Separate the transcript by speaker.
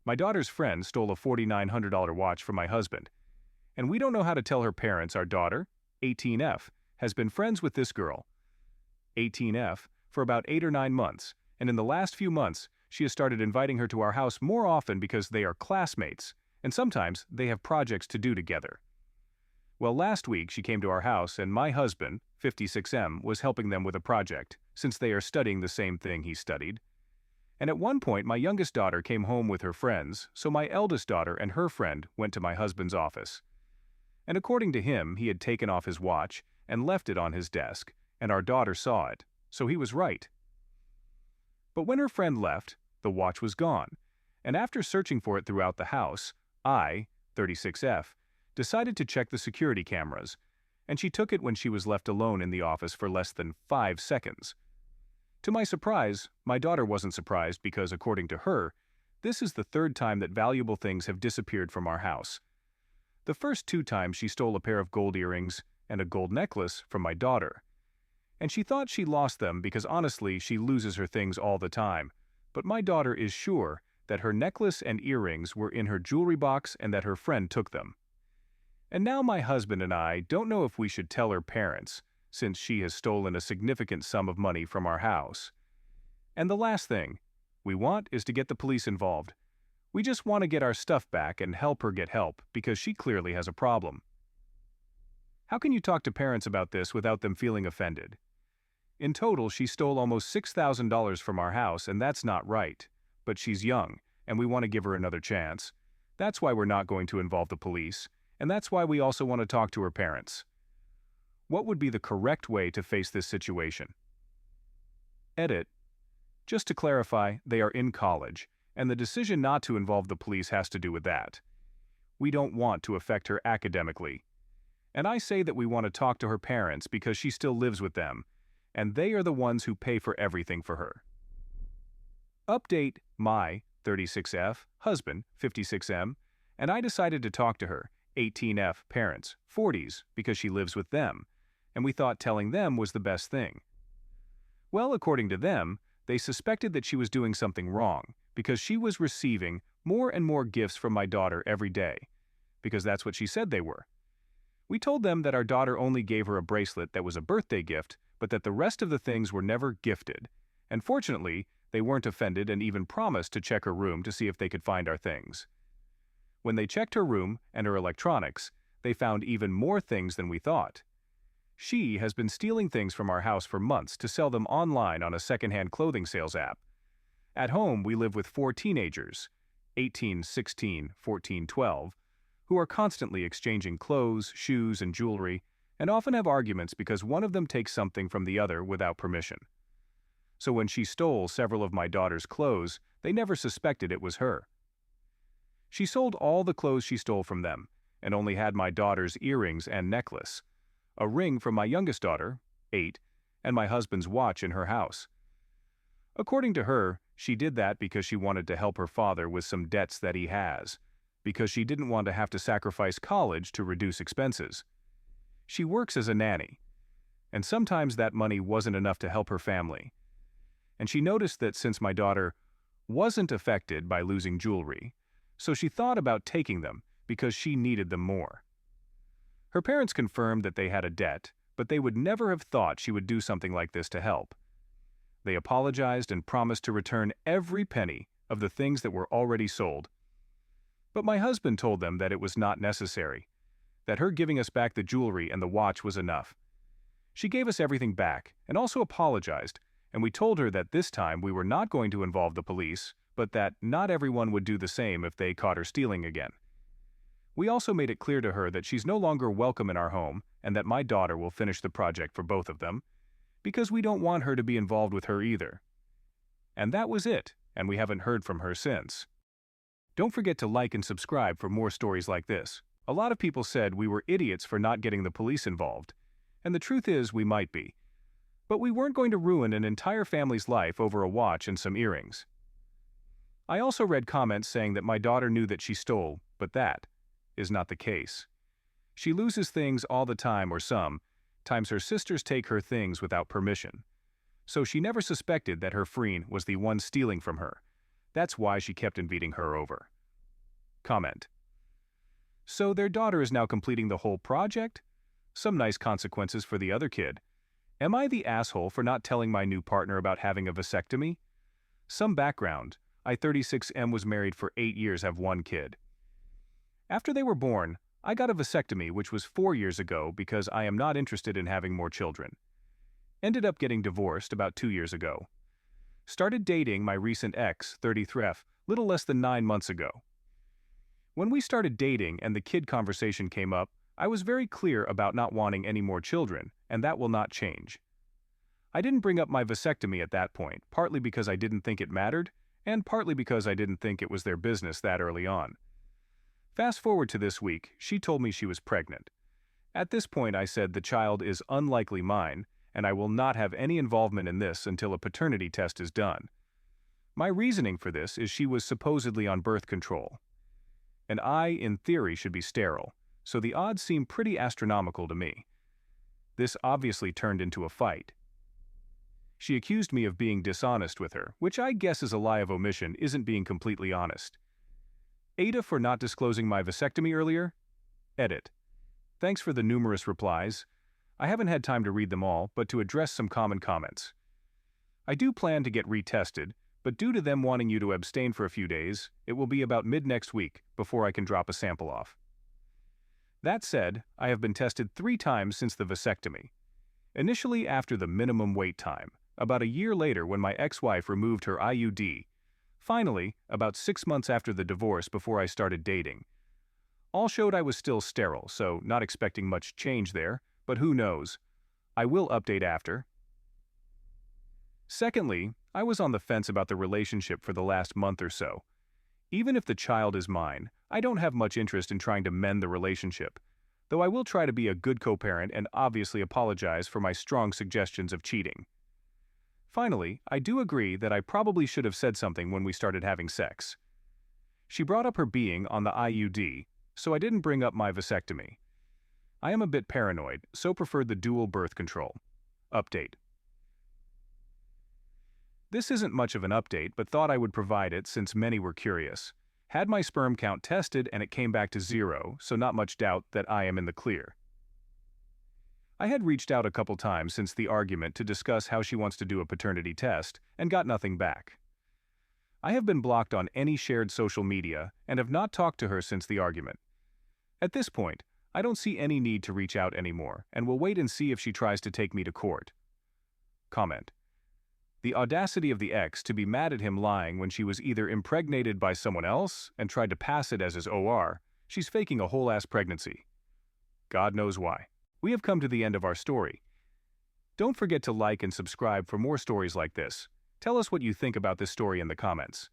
Speaker 1: My daughter's friend stole a $4,900 watch from my husband, and we don't know how to tell her parents our daughter, 18F, has been friends with this girl, 18F, for about 8 or 9 months, and in the last few months, she has started inviting her to our house more often because they are classmates, and sometimes they have projects to do together. Well, last week she came to our house and my husband, 56M, was helping them with a project, since they are studying the same thing he studied. And at one point my youngest daughter came home with her friends, so my eldest daughter and her friend went to my husband's office. And according to him, he had taken off his watch and left it on his desk, and our daughter saw it, so he was right. But when her friend left, the watch was gone, and after searching for it throughout the house, I, 36F, decided to check the security cameras, and she took it when she was left alone in the office for less than 5 seconds. To my surprise, my daughter wasn't surprised because, according to her, this is the third time that valuable things have disappeared from our house. The first 2 times she stole a pair of gold earrings and a gold necklace from my daughter. And she thought she lost them because honestly she loses her things all the time, but my daughter is sure that her necklace and earrings were in her jewelry box and that her friend took them. And now my husband and I don't know if we should tell her parents, since she has stolen a significant sum of money from our house. And the last thing we want is to get the police involved. We just want to get our stuff back and help her get help because she clearly has a problem. How can you talk to parents about this without them feeling offended? In total, she stole almost $6,000 from our house, and that's not right. But she's young, and we want to give her another chance. That's why we're not going to involve the police, and that's why we also want to talk to her parents. What would be the correct way to face this situation? Edit. Just to clarify, they are in college, and the decision not to involve the police has to do with that. We don't want to affect her academically. And I say that we want to talk to her parents because she still lives with them, and they are the ones who pay for everything for her. Update: my 36F husband, 56M, and I decided to talk to her 18F parents, 40s, because she lives with them, and we thought telling them was the best thing. Well, according to them, they suspected that she was doing something wrong because she was receiving more and more gifts from my daughter every day, because that's what she said they were. We told them that our daughter only gave her a bracelet that was a birthday gift, but that the rest of the things were never gifted, and fortunately, they weren't offended and even promised to check her room to see if they could find our things. When they checked her room and her electronics, they found even more things than we thought. She has been stealing things from our house for months to sell them online on a secondhand clothing sales app. At home, we live with 4 teenagers, 18, 16, 14, 12, who are constantly exchanging clothes, shoes, and jewelry, and often have arguments because one of them takes something from the other without permission. So when she stole several of my daughter's clothes, they never suspected it was her. She sold all the clothes she stole from them, and only had my daughter's earrings and necklace, a ring from my youngest daughter, 8, and my husband's watch in her house. According to her, she did that because she wanted to help her father with some debts that he has, because she didn't want to have to sacrifice college to reduce expenses. She works as a nanny, and sometimes that money wasn't enough to help her family. And she noticed that since my daughter wasn't affected by losing jewelry, so she thought about taking them because she needed them more. Her parents confirmed that they had a debt, but they would never have thought she would do something like this to help. They apologized and promised to return every penny of the things that were already sold. But my husband told them that it was not necessary, that her giving us back the jewelry and the watch was enough. She gave us everything back and also apologized, and we told her that this time we were not going to involve the police, but that not everyone would do the same if they caught her stealing again. We also made it clear to her that she's no longer welcome in our home and that my daughter will finish the project for both of them, because we don't want her to be involved with her either. And that was it, and we haven't heard from her since. Don't forget to like and subscribe for more stories like this. A lot of people said we were idiots for not getting the police involved, and the truth is we might be. But we weren't going to ruin an entire family's life over a watch and some earrings. I also read comments saying that my daughter knew that she stole, but that is not the case. She loses things all the time, or sometimes her sisters take her things without permission. So she never suspected that her friend was the one stealing from her. That's why she kept inviting her over. Comment. So their daughter is now completing the whole project? Some nice consequences for the other kid. Am I the asshole for not telling my new partner about having a vasectomy? Some background. I, 36M, was married for 8 years, have 1 kid. After they were born, I got a vasectomy, which was 4 years ago because I am not interested in having more children. Ended up getting divorced about 2 years ago. Started dating my recent ex, 33F, little less than 9 months ago. When we started dating and the kid conversation came up, I was very clear about not wanting any more children, and that will not change. I didn't bring up my vasectomy at that point, partly because I didn't think it mattered, and partly because I didn't think it was their business that early on. Fast forward to this week, she told me she was pregnant. At this point, I said the child is unlikely mine, and I will not have any involvement in this until a paternity test is done. My reasoning for this is she was supposedly on birth control. And I, in theory, should be sterile, so the odds seem pretty astronomical to me. This obviously turned into a fight. She accused me of being dishonest with her, which I guess is a lie of omission, isn't being completely honest. Ada for not disclosing my vasectomy earlier? Edit. Thanks for the numerous replies. I haven't had time to read them all, but to address some common comments. I do plan to get retested, but due to them wanting you to abstain for a few days, it will be about mid-next week before I can drop a sample off. That said, I have been tested 3 times since the vasectomy. Initially after the minimum wait time, about a year later when my ex-wife removed her IUD, finally, about 6 months after the divorce before I started dating. All showed I was still sterile, so not expecting much change there, but who knows. I will update after. Secondly, I was on the fence about the relationship for the last month or so. Even if the child is mine, I don't have much interest in trying to mend the relationship, though I will try to be a good co-parent and obviously apologize for my strong suggestions of cheating. Finally, I do agree that I probably should have said something when we started having sex. She brought up her being on the IUD, so I didn't bring up my vasectomy. I am a bit paranoid, so preferred the dual birth control. Update. This isn't much of an update, but thought I would provide it since many were curious. Had my sperm count tested and it came back to 0, so not much doubt that I am in the clear. I had reached out a couple times since the argument to discuss how she wants to do a paternity test, and got nothing back. I have been blocked on any shared social media and have not talked to her since the argument. At this point, I don't see any need to reach out anymore, and will wait and see if she tries to take me to court. Comment. The audacity of the ex to be mad at him lying when she was either impregnated by someone else and tried to pass it as his OR, she's faking a whole-ass pregnancy. God knows why. We have come to the end of our story. Don't forget to like and subscribe for more stories like this. Tell us what you think about this story in the comments.